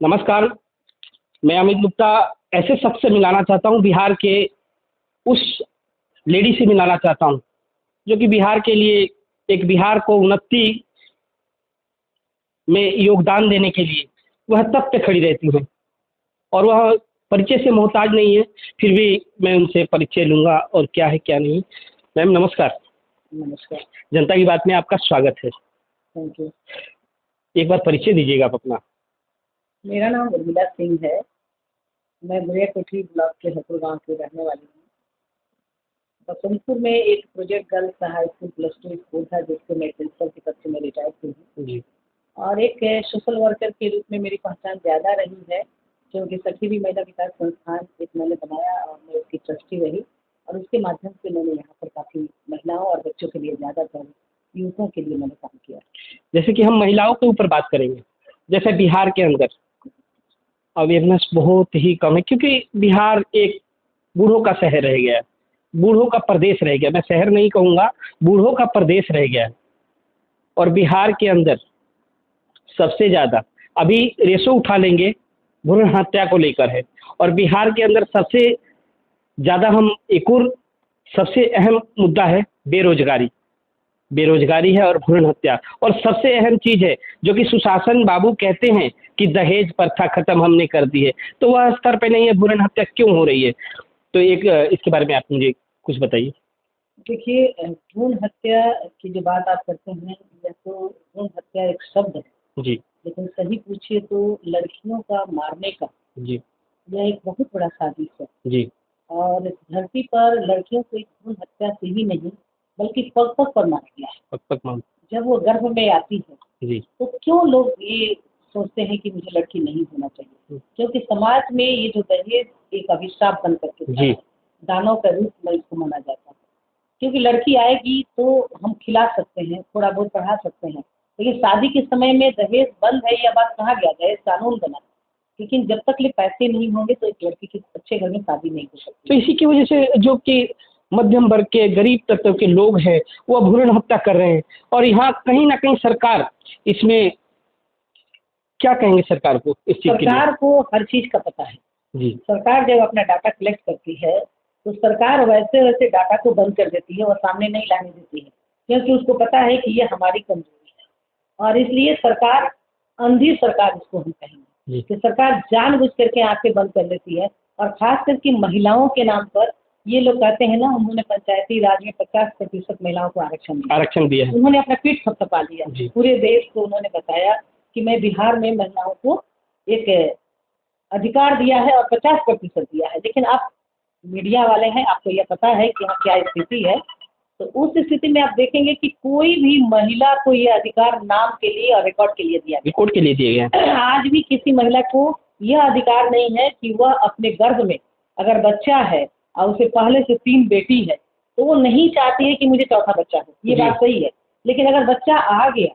नमस्कार। मैं अमित गुप्ता ऐसे शख्स से मिलाना चाहता हूँ, बिहार के उस लेडी से मिलाना चाहता हूँ जो कि बिहार के लिए एक बिहार को उन्नति में योगदान देने के लिए वह तब पे खड़ी रहती हैं और वह परिचय से मोहताज नहीं है, फिर भी मैं उनसे परिचय लूँगा और क्या है क्या नहीं। मैम नमस्कार। नमस्कार। जनता की बात में आपका स्वागत है। Thank you. एक बार परिचय दीजिएगा आप अपना। मेरा नाम उर्मिला सिंह है। मैं बुढ़िया कोठी ब्लॉक के हपुर गांव की रहने वाली हूँ। बसंतपुर में एक project girls high school +2 school था जिसके मैं प्रिंसिपल के पद से मैं रिटायर हुई हूँ जी। और एक सोशल वर्कर के रूप में मेरी पहचान ज़्यादा रही है क्योंकि सखी महिला विकास संस्थान एक मैंने बनाया और मैं उसकी ट्रस्टी रही और उसके माध्यम से मैंने यहाँ पर काफ़ी महिलाओं और बच्चों के लिए, ज़्यादातर युवकों के लिए मैंने काम किया। जैसे कि हम महिलाओं के ऊपर बात करेंगे, जैसे बिहार के अंदर अवेयरनेस बहुत ही कम है क्योंकि बिहार एक बूढ़ों का शहर रह गया है, बूढ़ों का प्रदेश रह गया। मैं शहर नहीं कहूँगा, बूढ़ों का प्रदेश रह गया है। और बिहार के अंदर सबसे ज़्यादा अभी रेशो उठा लेंगे भ्रूण हत्या को लेकर है और बिहार के अंदर सबसे ज़्यादा हम एक और सबसे अहम मुद्दा है बेरोजगारी। बेरोजगारी है और भ्रूण हत्या, और सबसे अहम चीज़ है जो कि सुशासन बाबू कहते हैं कि दहेज प्रथा खत्म हमने कर दी है, तो वह स्तर पे नहीं है। भ्रूण हत्या क्यों हो रही है? तो एक इसके बारे में आप मुझे कुछ बताइए। देखिए, भ्रूण हत्या की जो बात आप करते हैं, यह तो भ्रूण हत्या एक शब्द है, जी लेकिन सही पूछिए तो लड़कियों का मारने का जी यह एक बहुत बड़ा साजिश है। जी और इस धरती पर लड़कियों को एक भ्रूण हत्या से ही नहीं बल्कि पग पग पर मारा गया है। पग पग माम जब वो गर्भ में आती है जी तो क्यों लोग ये सोचते हैं कि मुझे लड़की नहीं होना चाहिए? क्योंकि समाज में ये जो दहेज एक अभिशाप बन करके था, जी दानव का रूप में इसको माना जाता है। क्योंकि लड़की आएगी तो हम खिला सकते हैं, थोड़ा बहुत पढ़ा सकते हैं, लेकिन शादी के समय में दहेज बंद है, यह बात कहा गया, दहेज कानून बना। लेकिन जब तक ले पैसे नहीं होंगे तो एक लड़की की अच्छे घर में शादी नहीं हो तो सकती। इसी की वजह से जो कि मध्यम वर्ग के गरीब तत्व के लोग हैं वो भ्रूण हत्या कर रहे हैं। और यहाँ कहीं ना कहीं सरकार इसमें क्या कहेंगे सरकार को इस चीज़ के लिए? सरकार को हर चीज का पता है। जी सरकार जब अपना डाटा कलेक्ट करती है तो सरकार वैसे वैसे डाटा को बंद कर देती है और सामने नहीं लाने देती है, क्योंकि उसको पता है कि ये हमारी कमजोरी है। और इसलिए सरकार, अंधी सरकार इसको हम कहेंगे, जी कि सरकार जानबूझ करके आंखें बंद कर लेती है। और खास करके महिलाओं के नाम पर ये लोग कहते हैं ना, उन्होंने पंचायती राज में 50% महिलाओं को आरक्षण दिया है। उन्होंने अपना पीठ थपथपा लिया। जी। पूरे देश को उन्होंने बताया कि मैं बिहार में महिलाओं को एक अधिकार दिया है और 50% दिया है। लेकिन आप मीडिया वाले हैं, आपको यह पता है कि हाँ क्या स्थिति है। तो उस स्थिति में आप देखेंगे कि कोई भी महिला को यह अधिकार नाम के लिए और रिकॉर्ड के लिए दिया गया। रिकॉर्ड के लिए दिए गए हैं। आज भी किसी महिला को यह अधिकार नहीं है कि वह अपने गर्भ में अगर बच्चा है और उसे पहले से 3 बेटी है तो वो नहीं चाहती है कि मुझे चौथा बच्चा हो। ये जी। बात सही है। लेकिन अगर बच्चा आ गया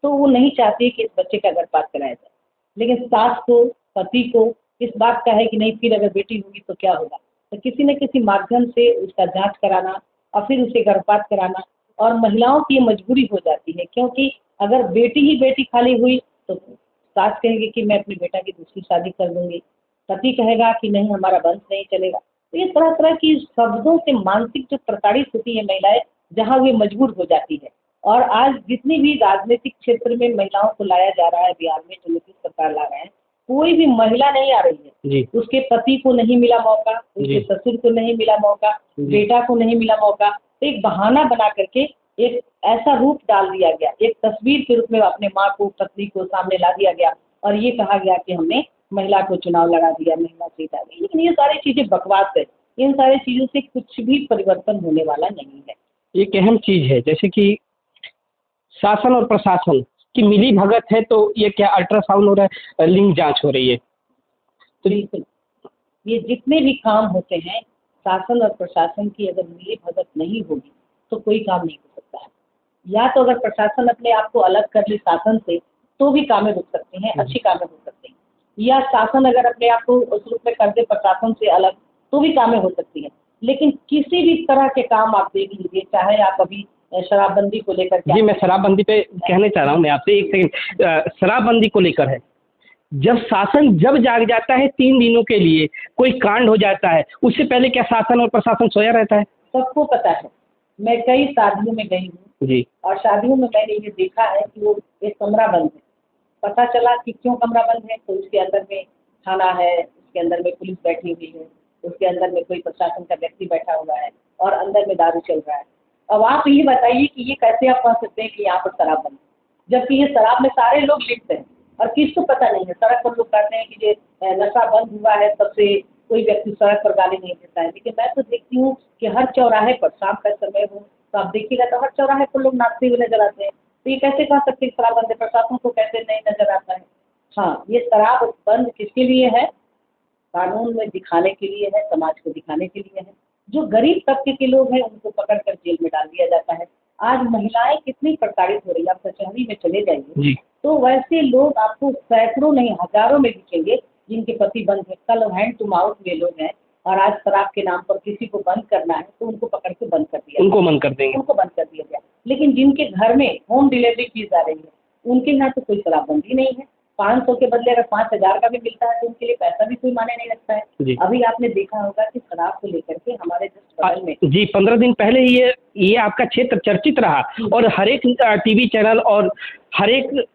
तो वो नहीं चाहती है कि इस बच्चे का गर्भपात कराया जाए। लेकिन सास को, पति को इस बात का है कि नहीं, फिर अगर बेटी होगी तो क्या होगा। तो किसी न किसी माध्यम से उसका जांच कराना और फिर उसे गर्भपात कराना, और महिलाओं की ये मजबूरी हो जाती है, क्योंकि अगर बेटी ही बेटी खाली हुई तो सास कहेगी कि मैं अपने बेटा की दूसरी शादी कर दूंगी, पति कहेगा कि नहीं हमारा वंश नहीं चलेगा। तो ये तरह तरह की शब्दों से मानसिक जो प्रताड़ित होती है महिलाएं, जहाँ वे मजबूर हो जाती है। और आज जितनी भी राजनीतिक क्षेत्र में महिलाओं को लाया जा रहा है बिहार में, जो नीतीश सरकार ला रहे हैं, कोई भी महिला नहीं आ रही है। जी उसके पति को नहीं मिला मौका, उसके जी ससुर को नहीं मिला मौका, जी। बेटा को नहीं मिला मौका। तो एक बहाना बना करके एक ऐसा रूप डाल दिया गया, एक तस्वीर के रूप में अपने माँ को, पत्नी को सामने ला दिया गया और ये कहा गया कि हमने महिला को चुनाव लड़ा दिया, महिला जीत आ गई। लेकिन ये सारी चीजें बकवास है। इन सारी चीजों से कुछ भी परिवर्तन होने वाला नहीं है। एक अहम चीज़ है जैसे कि शासन और प्रशासन की मिली भगत है, तो ये क्या अल्ट्रासाउंड हो रहा है, लिंग जांच हो रही है। तो बिल्कुल, ये जितने भी काम होते हैं, शासन और प्रशासन की अगर मिली भगत नहीं होगी तो कोई काम नहीं हो सकता है। या तो अगर प्रशासन अपने आप को अलग कर ले शासन से तो भी कामें रुक सकती हैं, अच्छी कामें हो सकती हैं। या शासन अगर अपने आप को उस रूप में कर दे प्रशासन से अलग तो भी कामें हो सकती हैं। लेकिन किसी भी तरह के काम आप देख लीजिए, चाहे आप अभी शराबबंदी को लेकर जी, मैं शराबबंदी पे कहने चाह रहा हूँ मैं आपसे एक सेकंड। शराबबंदी को लेकर है जब शासन जब जाग जाता है 3 दिनों के लिए, कोई कांड हो जाता है, उससे पहले क्या शासन और प्रशासन सोया रहता है? सबको पता है। मैं कई शादियों में गई हूँ जी। और शादियों में मैंने ये देखा है कि वो एक कमरा बंद है। पता चला कि क्यों कमरा बंद है, तो उसके अंदर में थाना है, उसके अंदर में पुलिस बैठी हुई है, उसके अंदर में कोई प्रशासन का व्यक्ति बैठा हुआ है और अंदर में दारू चल रहा है। अब आप ये बताइए कि ये कैसे आप कह सकते हैं कि यहाँ पर शराब बंद है, जबकि ये शराब में सारे लोग लिप्त हैं और किसको पता नहीं है। सड़क पर लोग कहते हैं कि ये नशा बंद हुआ है तब से कोई व्यक्ति सड़क पर गाली नहीं देता है, लेकिन मैं तो देखती हूँ कि हर चौराहे पर शाम का समय हो तो आप देखिएगा तो हर चौराहे पर लोग नाचते हुए नजर आते हैं। तो ये कैसे कह सकते हैं शराब बंद है, प्रशासन को कैसे नहीं नजर आता है। हाँ, ये शराब बंद किसके लिए है? कानून में दिखाने के लिए है, समाज को दिखाने के लिए है। जो गरीब तबके के लोग हैं उनको पकड़ कर जेल में डाल दिया जाता है। आज महिलाएं कितनी प्रताड़ित हो रही है, आप कचहरी में चले जाइए जी। तो वैसे लोग आपको सैकड़ों नहीं हजारों में दिखेंगे जिनके पति बंद है। कल हैंड टू माउथ में लोग हैं और आज शराब के नाम पर किसी को बंद करना है तो उनको पकड़ के बंद कर दिया, उनको बंद कर देंगे। उनको बंद कर दिया गया। लेकिन जिनके घर में होम डिलीवरी की जा रही है उनके यहाँ तो कोई शराबबंदी नहीं है। 500 के बदले अगर 5000 का भी मिलता है तो उनके लिए पैसा भी कोई मायने नहीं रखता है। अभी आपने देखा होगा कि शराब को लेकर के हमारे जस्ट बगल में जी 15 दिन पहले ये आपका क्षेत्र चर्चित रहा और हर एक टीवी चैनल और हर एक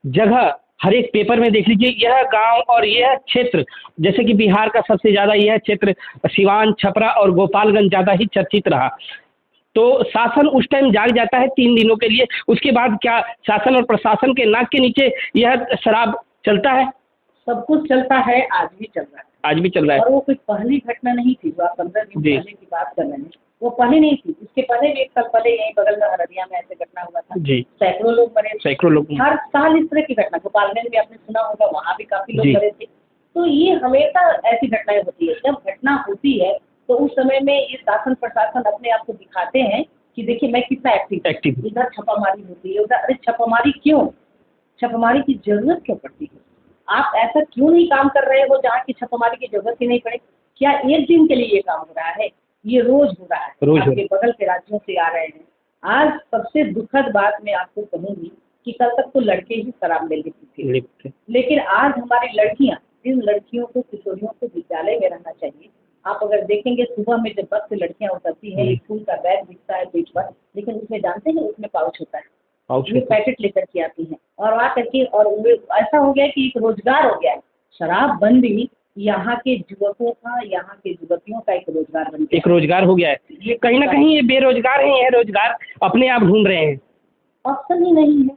जगह, हर एक पेपर में देख लीजिए, यह गांव और यह क्षेत्र, जैसे कि बिहार का सबसे ज़्यादा यह क्षेत्र सिवान, छपरा और गोपालगंज ज़्यादा ही चर्चित रहा। तो शासन उस टाइम जाग जाता है 3 दिनों के लिए, उसके बाद क्या शासन और प्रशासन के नाक के नीचे यह शराब चलता है? सब कुछ चलता है, आज भी चल रहा है। आज भी चल रहा है। और वो कोई पहली घटना नहीं थी जो आप 15 दिन जी। पहले की बात कर रहे हैं, वो पहले नहीं थी। इसके पहले भी 1 साल पहले यहीं बगल में हरदिया में ऐसे घटना हुआ था। जी। सैकड़ों लोग मरे थे। सैकड़ों लोग। हर साल इस तरह की घटना, गोपालगंज में आपने सुना होगा, वहाँ भी काफी लोग जी। मरे थे। तो ये हमेशा ऐसी घटनाएं होती है। जब घटना होती है तो उस समय में ये शासन प्रशासन अपने आप को दिखाते हैं कि देखिए मैं कितना एक्टिव। इधर छापामारी होती है, उधर अरे छापामारी क्यों? छापामारी की जरूरत क्यों पड़ती है? आप ऐसा क्यों नहीं काम कर रहे हो जहाँ की छापामारी की जरूरत ही नहीं पड़े? क्या एक दिन के लिए ये काम हो रहा है? ये रोज हो रहा है। रोज आपके बगल के राज्यों से आ रहे हैं। आज सबसे दुखद बात मैं आपको कहूंगी कि कल तक तो लड़के ही शराब में लिप्त थे, लेकिन आज हमारी लड़कियां, जिन लड़कियों को, किशोरियों को विद्यालय में रहना चाहिए, आप अगर देखेंगे सुबह में जब बस से लड़कियां उतरती हैं, स्कूल का बैग दिखता है पीठ पर, लेकिन उसमें जानते हैं उसमें पाउच होता है, ये पैकेट लेकर के आती हैं और आ करके, और ऐसा हो गया कि एक रोजगार हो गया है। शराबबंदी यहाँ के युवकों का, यहाँ के युवतियों का एक रोजगार बन गया, एक रोजगार हो गया है। ये कहीं ना कहीं ये बेरोजगार हैं, यह रोजगार अपने आप ढूंढ रहे हैं। ऑप्शन ही नहीं है,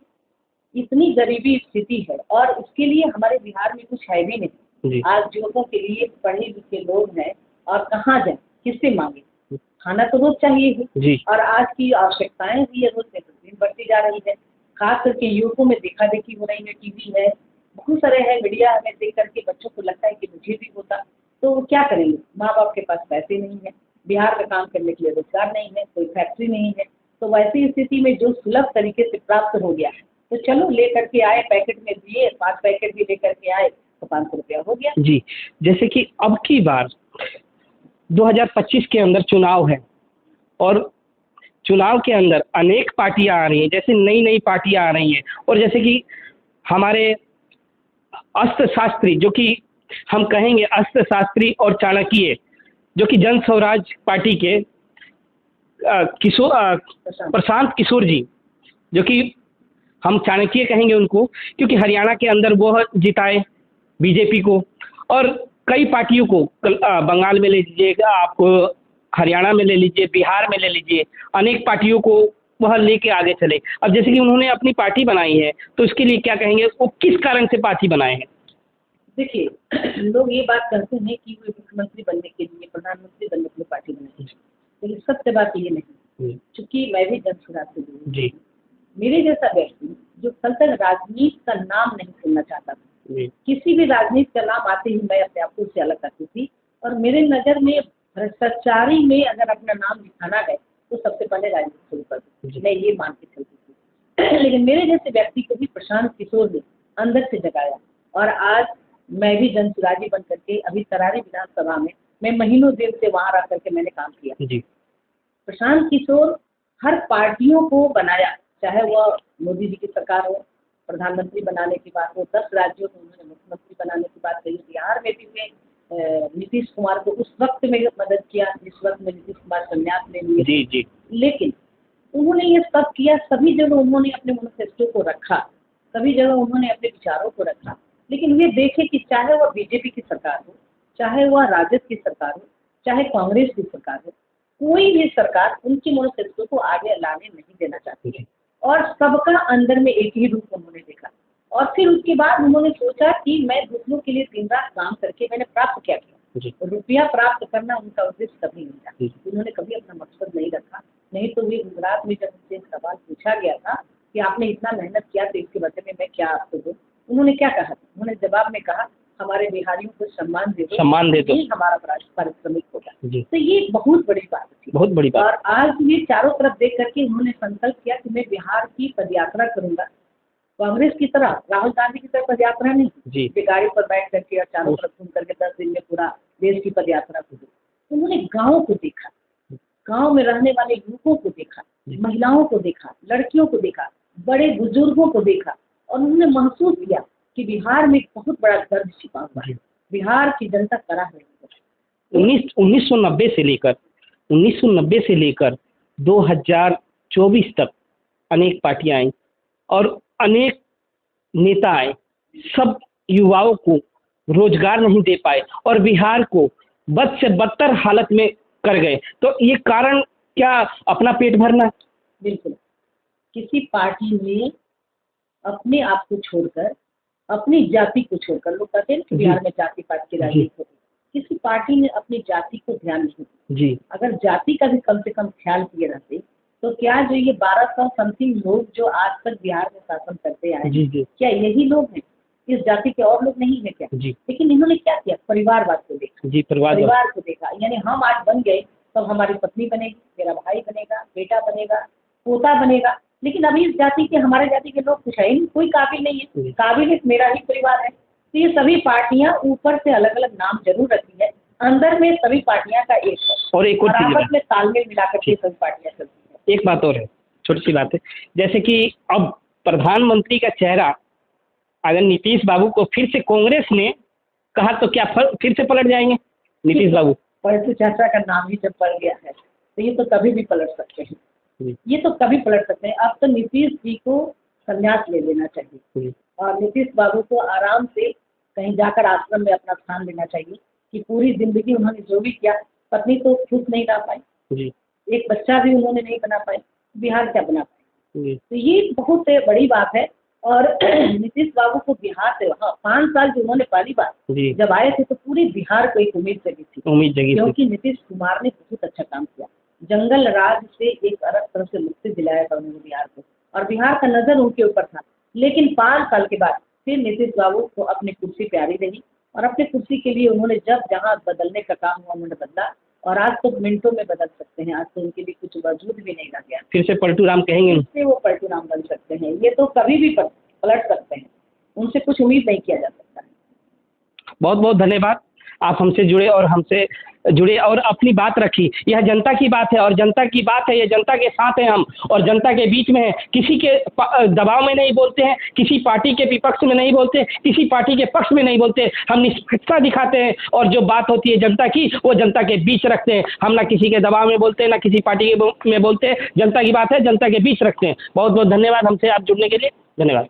इतनी गरीबी स्थिति है और इसके लिए हमारे बिहार में कुछ है भी नहीं। आज युवकों के लिए पढ़े लिखे लोग हैं और कहाँ जाए, किससे मांगे? खाना तो रोज चाहिए ही और आज की आवश्यकताएं भी रोज दिन बढ़ती जा रही है। खास करके युवकों में देखा देखी हो रही है, टीवी है, बहुत सारे है, मीडिया हमें देख करके बच्चों को लगता है कि मुझे भी होता, तो क्या करेंगे? माँ बाप के पास पैसे नहीं है, बिहार का काम करने के लिए रोजगार नहीं है, कोई फैक्ट्री नहीं है, तो वैसी स्थिति में जो सुलभ तरीके से प्राप्त हो गया तो चलो ले करके आए, पैकेट में दिए, 5 पैकेट भी लेकर के आए तो 500 रुपया हो गया। जी, जैसे कि अब की बार 2025 के अंदर चुनाव है और चुनाव के अंदर अनेक पार्टियां आ रही हैं, जैसे नई नई पार्टियां आ रही हैं और जैसे कि हमारे अर्थशास्त्री, जो कि हम कहेंगे अर्थशास्त्री और चाणक्य, जो कि जन स्वराज पार्टी के प्रशांत किशोर जी, जो कि हम चाणक्य कहेंगे उनको, क्योंकि हरियाणा के अंदर वो जिताए बीजेपी को और कई पार्टियों को, बंगाल में ले लीजिएगा, आपको हरियाणा में ले लीजिए, बिहार में ले लीजिए, अनेक पार्टियों को वह लेके आगे चले। अब जैसे कि उन्होंने अपनी पार्टी बनाई है तो इसके लिए क्या कहेंगे, वो किस कारण से पार्टी बनाए हैं? देखिए, लोग ये बात कहते हैं कि वो मुख्यमंत्री बनने के लिए, प्रधानमंत्री बनने के लिए पार्टी बनाई है, लेकिन सत्य बात ये नहीं। चूंकि मैं भी जन स्वराज से जुड़ी, मेरे जैसा व्यक्ति जो कल तक राजनीति का नाम नहीं सुनना चाहता था, किसी भी राजनीति का नाम आते ही मैं अपने आप को उससे अलग करती थी और मेरे नज़र में भ्रष्टाचारी में अगर अपना नाम लिखाना है तो सबसे पहले राजनीति शुरू कर दी, मैं ये मान के चलती थी। लेकिन मेरे जैसे व्यक्ति को भी प्रशांत किशोर ने अंदर से जगाया और आज मैं भी जन स्वराजी बन करके अभी तरारी विधानसभा में मैं महीनों दिन से वहाँ रह करके मैंने काम किया। प्रशांत किशोर हर पार्टियों को बनाया, चाहे वह मोदी जी की सरकार हो, प्रधानमंत्री बनाने की बात हो, 10 राज्यों में उन्होंने मुख्यमंत्री बनाने की बात कही, बिहार में भी वे नीतीश कुमार को उस वक्त में मदद किया जिस वक्त में नीतीश कुमार संन्यास ले लिए। जी जी। लेकिन उन्होंने ये सब किया, सभी जगह उन्होंने अपने मैनिफेस्टो को रखा, सभी जगह उन्होंने अपने विचारों को रखा। लेकिन वे देखे कि चाहे वह बीजेपी की सरकार हो, चाहे वह राजद की सरकार हो, चाहे कांग्रेस की सरकार हो, कोई भी सरकार उनकी मैनिफेस्टो को आगे लाने नहीं देना चाहती है। और सबका अंदर में एक ही रूप उन्होंने देखा। और फिर उसके बाद उन्होंने सोचा कि मैं दूसरों के लिए दिन रात काम करके मैंने प्राप्त क्या किया। रुपया प्राप्त करना उनका उद्देश्य कभी नहीं था, उन्होंने कभी अपना मकसद नहीं रखा। नहीं तो वे गुजरात में जब उनसे सवाल पूछा गया था कि आपने इतना मेहनत किया तो इसके बदले में मैं क्या आपको दूँ, उन्होंने क्या कहा? उन्होंने जवाब में कहा हमारे बिहारियों को सम्मान दे दो, यही हमारा पारिश्रमिक होगा। तो ये बहुत बड़ी बात थी, बहुत बड़ी बात। और आज ये चारों तरफ देख करके उन्होंने संकल्प किया कि मैं बिहार की पदयात्रा करूंगा, कांग्रेस की तरह, राहुल गांधी की तरह पदयात्रा नहीं, गाड़ी पर बैठ करके और चारों तरफ घूम करके 10 दिन में पूरा देश की पदयात्रा करूँ। उन्होंने गाँव को देखा, गांव में रहने वाले युवकों को देखा, महिलाओं को देखा, लड़कियों को देखा, बड़े बुजुर्गों को देखा, और उन्होंने महसूस किया कि बिहार में बहुत बड़ा दर्द छिपा हुआ है, बिहार की जनता कराह रही है। 1990 से लेकर 2024 तक अनेक पार्टियां आई और अनेक नेता आए, सब युवाओं को रोजगार नहीं दे पाए और बिहार को बद से बदतर हालत में कर गए। तो ये कारण क्या अपना पेट भरना? बिल्कुल। किसी पार्टी ने अपने आप को छोड़कर, अपनी जाति को छोड़कर, लोग कहते हैं कि बिहार में जाति पात की राजनीति होती है, किसी पार्टी ने अपनी जाति को ध्यान नहीं दिया। जी। अगर जाति का भी कम से कम ख्याल किए रहते तो क्या जो ये 1200 समथिंग लोग जो आज तक बिहार में शासन करते आए, क्या यही लोग हैं? इस जाति के और लोग नहीं है क्या? जी। लेकिन इन्होंने क्या किया? परिवारवाद को देखा। जी, परिवार को देखा। यानी हम आज बन गए तब हमारी पत्नी बनेगी, मेरा भाई बनेगा, बेटा बनेगा, पोता बनेगा। लेकिन अभी इस जाति के, हमारे जाति के लोग कुछ है ही, कोई काबिल नहीं है, काबिल मेरा ही परिवार है। तो ये सभी पार्टियां ऊपर से अलग अलग नाम जरूर रखी है, अंदर में सभी पार्टियां का एक है और एक और आपस में तालमेल मिलाकर के सभी पार्टियां चलती है। एक बात और है, छोटी सी बात है, जैसे कि अब प्रधानमंत्री का चेहरा अगर नीतीश बाबू को फिर से कांग्रेस ने कहा तो क्या फिर से पलट जाएंगे नीतीश बाबू? परसों चाचा का नाम ही जब पड़ गया है तो ये तो कभी भी पलट सकते हैं, ये तो कभी पलट सकते हैं। अब तो नीतीश जी को संन्यास ले लेना चाहिए और नीतीश बाबू को आराम से कहीं जाकर आश्रम में अपना स्थान लेना चाहिए कि पूरी जिंदगी उन्होंने जो भी किया, पत्नी तो खुश नहीं रह पाई, एक बच्चा भी उन्होंने नहीं बना पाए, बिहार क्या बना पाए। तो ये बहुत बड़ी बात है। और नीतीश बाबू को बिहार से 5 साल जो उन्होंने पहली बार जब आए थे तो पूरी बिहार को एक उम्मीद जगी थी, क्योंकि नीतीश कुमार ने बहुत अच्छा काम किया। जंगल राज से एक अलग तरह से मुक्ति दिलाया था उन्होंने बिहार को और बिहार का नजर उनके ऊपर था। लेकिन 5 साल के बाद फिर नीतीश बाबू को अपनी कुर्सी प्यारी रही और अपनी कुर्सी के लिए उन्होंने जब जहाँ बदलने का काम हुआ उन्होंने बदला और आज तो मिनटों में बदल सकते हैं। आज तो उनके लिए कुछ वजूद भी नहीं रह गया, फिर से पलटू राम कहेंगे, फिर वो पलटू राम बन सकते हैं। ये तो कभी भी पलट सकते हैं, उनसे कुछ उम्मीद नहीं किया जा सकता है। बहुत बहुत धन्यवाद, आप हमसे जुड़े और अपनी बात रखी। यह जनता की बात है और जनता की बात है, ये जनता के साथ हैं हम और जनता के बीच में है। किसी के दबाव में नहीं बोलते हैं, किसी पार्टी के विपक्ष में नहीं बोलते, किसी पार्टी के पक्ष में नहीं बोलते। हम निष्पक्षता दिखाते हैं और जो बात होती है जनता की वो जनता के बीच रखते हैं। हम ना किसी के दबाव में बोलते हैं, ना किसी पार्टी के में बोलते हैं। जनता की बात है, जनता के बीच रखते हैं। बहुत बहुत धन्यवाद हमसे आप जुड़ने के लिए, धन्यवाद।